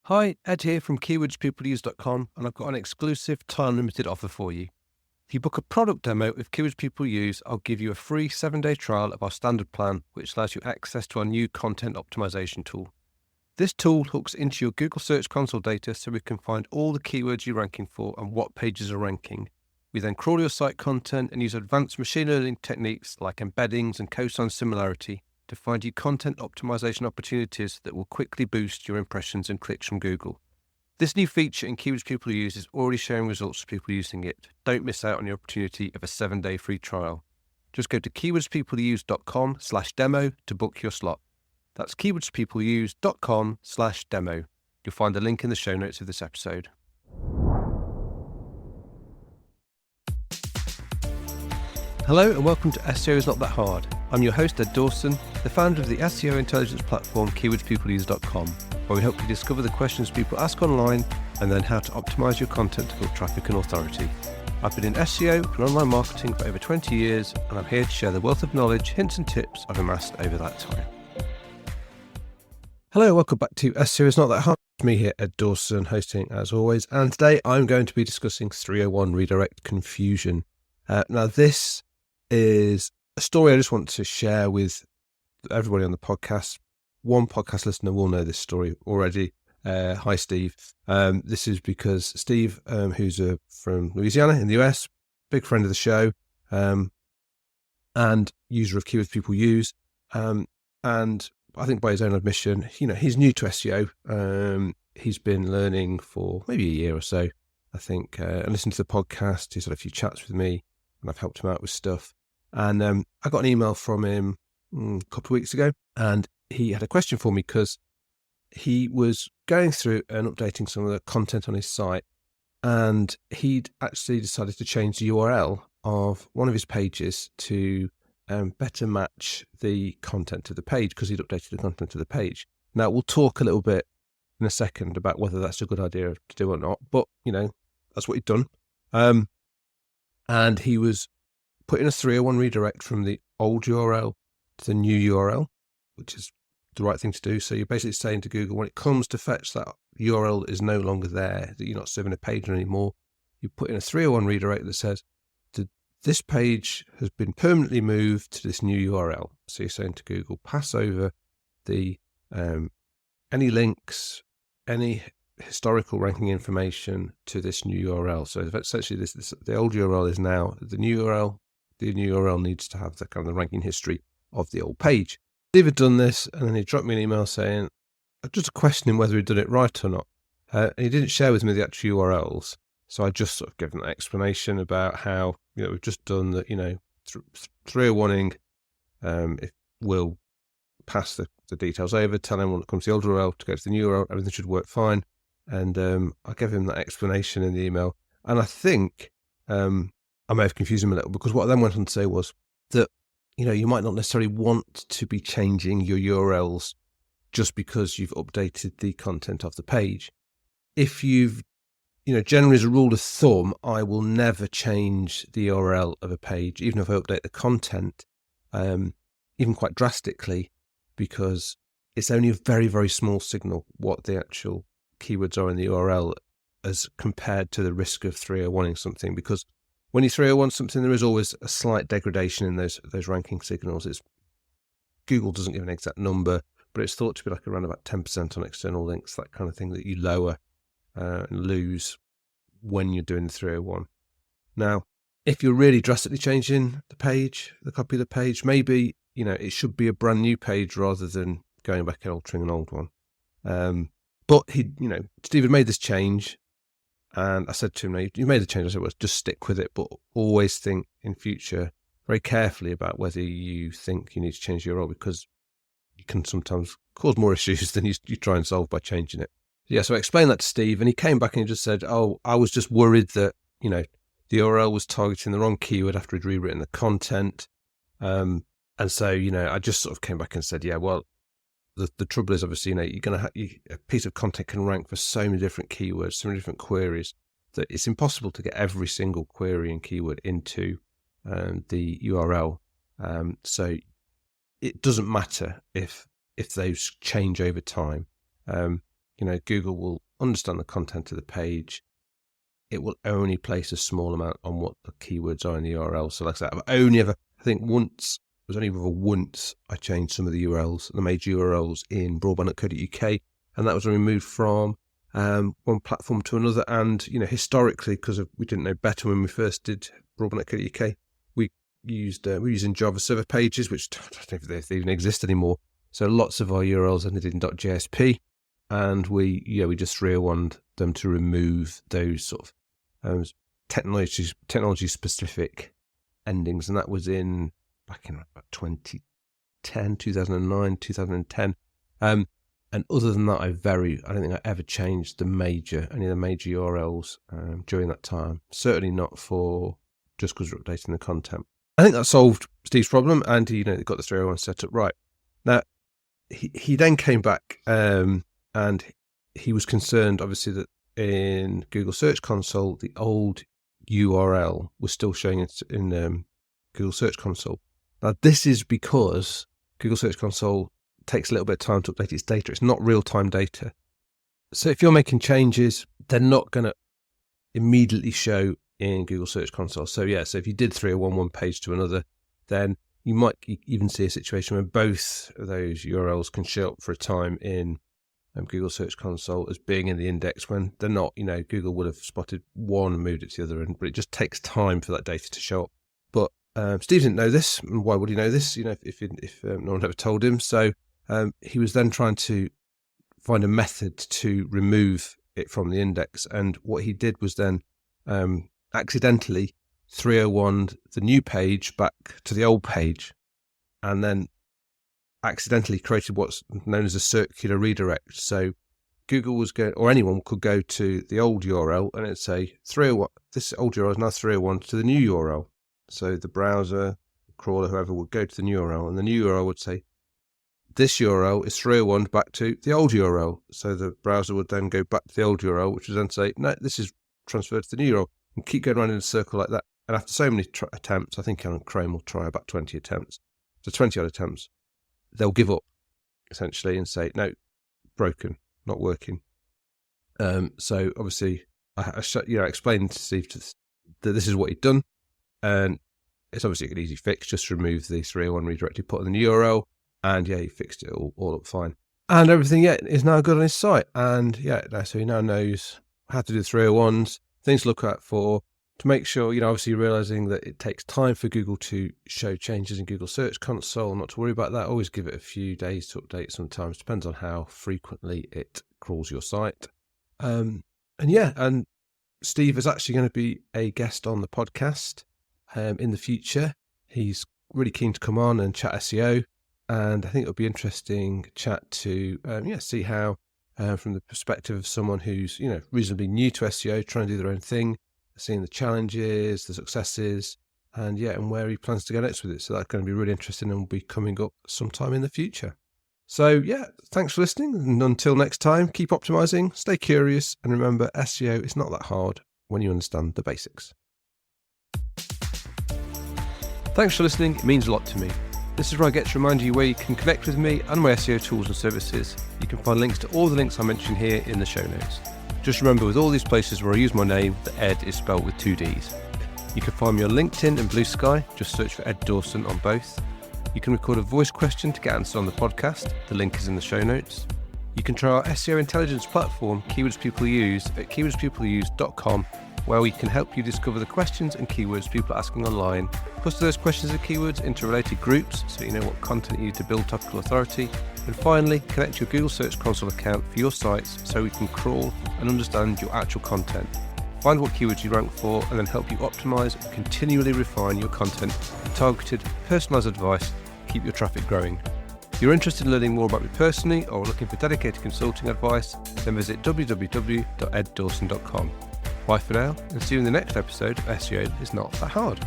Hi, Ed here from keywordspeopleuse.com, and I've got an exclusive time-limited offer for you. If you book a product demo with Keywords People Use, I'll give you a free 7-day trial of our standard plan, which allows you access to our new content optimization tool. This tool hooks into your Google Search Console data so we can find all the keywords you're ranking for and what pages are ranking. We then crawl your site content and use advanced machine learning techniques like embeddings and cosine similarity to find you content optimization opportunities that will quickly boost your impressions and clicks from Google. This new feature in Keywords People Use is already showing results for people using it. Don't miss out on the opportunity of a 7-day free trial. Just go to keywordspeopleuse.com/demo to book your slot. That's keywordspeopleuse.com/demo. You'll find the link in the show notes of this episode. Hello and welcome to SEO is Not That Hard. I'm your host Ed Dawson, the founder of the SEO intelligence platform keywordspeopleuse.com, where we help you discover the questions people ask online and then how to optimize your content to build traffic and authority. I've been in SEO and online marketing for over 20 years, and I'm here to share the wealth of knowledge, hints and tips I've amassed over that time. Hello, welcome back to SEO is Not That Hard. It's me here, Ed Dawson, hosting as always, and today I'm going to be discussing 301 redirect confusion. Now this is a story I just want to share with everybody on the podcast. One podcast listener will know this story already. Hi, Steve. This is because Steve, who's from Louisiana in the US, big friend of the show, and user of Keywords People Use. And I think by his own admission, he's new to SEO. He's been learning for maybe a year or so, I think, and listened to the podcast. He's had a few chats with me, and I've helped him out with stuff. And I got an email from him a couple of weeks ago, and he had a question for me because he was going through and updating some of the content on his site, and he'd actually decided to change the URL of one of his pages to better match the content of the page because he'd updated the content of the page. Now, we'll talk a little bit in a second about whether that's a good idea to do or not, but, that's what he'd done. And he was putting a 301 redirect from the old URL to the new URL, which is the right thing to do. So you're basically saying to Google, when it comes to fetch that URL is no longer there, that you're not serving a page anymore, you put in a 301 redirect that says, this page has been permanently moved to this new URL. So you're saying to Google, pass over the any links, any historical ranking information to this new URL. So essentially the old URL is now the new URL. The new URL needs to have the kind of the ranking history of the old page. Steve had done this, and then he dropped me an email saying, just questioning whether he'd done it right or not. He didn't share with me the actual URLs, so I just sort of gave him an explanation about how we've just done that. 301ing, it will pass the details over, tell him when it comes to the old URL to go to the new URL, everything should work fine. And I gave him that explanation in the email, and I think I may have confused him a little, because what I then went on to say was that, you might not necessarily want to be changing your URLs just because you've updated the content of the page. If you've, generally as a rule of thumb, I will never change the URL of a page, even if I update the content, even quite drastically, because it's only a very, very small signal what the actual keywords are in the URL as compared to the risk of 301ing something, because when you 301 something, there is always a slight degradation in those ranking signals. Google doesn't give an exact number, but it's thought to be like around about 10% on external links, that kind of thing that you lower and lose when you're doing the 301. Now, if you're really drastically changing the page, the copy of the page, maybe, it should be a brand new page rather than going back and altering an old one. But Steve had made this change. And I said to him, you made the change. I said, well, just stick with it, but always think in future very carefully about whether you think you need to change your URL, because you can sometimes cause more issues than you try and solve by changing it. Yeah, so I explained that to Steve, and he came back and he just said, I was just worried that, the URL was targeting the wrong keyword after he'd rewritten the content. And so, I just sort of came back and said, yeah, well, the trouble is obviously, you're going to have a piece of content can rank for so many different keywords, so many different queries, that it's impossible to get every single query and keyword into the URL. So it doesn't matter if those change over time. Google will understand the content of the page. It will only place a small amount on what the keywords are in the URL. So like I said, I think once I changed some of the URLs, the major URLs in broadband.co.uk, and that was removed from one platform to another. And, historically, because we didn't know better when we first did broadband.co.uk, we're using Java server pages, which I don't know if they even exist anymore. So lots of our URLs ended in .jsp, and we just 301'd them to remove those sort of technology specific endings, and that was back in about 2010, 2009, 2010. And other than that, I don't think I ever changed any of the major URLs during that time. Certainly not just because we're updating the content. I think that solved Steve's problem, and he got the 301 set up right. Now, he then came back and he was concerned, obviously, that in Google Search Console, the old URL was still showing in Google Search Console. Now, this is because Google Search Console takes a little bit of time to update its data. It's not real-time data. So if you're making changes, they're not going to immediately show in Google Search Console. So if you did 301 one page to another, then you might even see a situation where both of those URLs can show up for a time in Google Search Console as being in the index when they're not. Google would have spotted one and moved it to the other, but it just takes time for that data to show up. But Steve didn't know this, and why would he know this? If no one ever told him. So he was then trying to find a method to remove it from the index, and what he did was then accidentally 301'd the new page back to the old page, and then accidentally created what's known as a circular redirect. So Google was or anyone could go to the old URL and it'd say 301. This old URL is now 301 to the new URL. So the browser, crawler, whoever would go to the new URL, and the new URL would say, this URL is 301 back to the old URL. So the browser would then go back to the old URL, which would then say, no, this is transferred to the new URL, and keep going around in a circle like that. And after so many attempts, I think on Chrome will try about 20 attempts. So 20 odd attempts, they'll give up essentially and say, no, broken, not working. So obviously I explained to Steve that this is what he'd done. And it's obviously an easy fix. Just remove the 301 redirected, put in the URL, and he fixed it all up fine. And everything is now good on his site. And so he now knows how to do the 301s, things to look out for, to make sure, obviously realizing that it takes time for Google to show changes in Google Search Console, not to worry about that. Always give it a few days to update sometimes, depends on how frequently it crawls your site. And Steve is actually going to be a guest on the podcast in the future. He's really keen to come on and chat SEO, and I think it'll be interesting chat to see how from the perspective of someone who's reasonably new to SEO, trying to do their own thing, seeing the challenges, the successes, and where he plans to go next with it. So that's going to be really interesting and will be coming up sometime in the future. So thanks for listening, and until next time, keep optimizing, stay curious, and remember, SEO is not that hard when you understand the basics. Thanks for listening, it means a lot to me. This is where I get to remind you where you can connect with me and my SEO tools and services. You can find links to all the links I mentioned here in the show notes. Just remember, with all these places where I use my name, the Ed is spelled with 2 Ds. You can find me on LinkedIn and Blue Sky, just search for Ed Dawson on both. You can record a voice question to get answered on the podcast, the link is in the show notes. You can try our SEO intelligence platform, Keywords People Use, at keywordspeopleuse.com, where we can help you discover the questions and keywords people are asking online, cluster those questions and keywords into related groups so you know what content you need to build topical authority, and finally connect your Google Search Console account for your sites so we can crawl and understand your actual content, find what keywords you rank for, and then help you optimize and continually refine your content with targeted, personalized advice to keep your traffic growing. If you're interested in learning more about me personally or looking for dedicated consulting advice, then visit www.eddawson.com. Bye for now, and see you in the next episode of SEO is Not That Hard.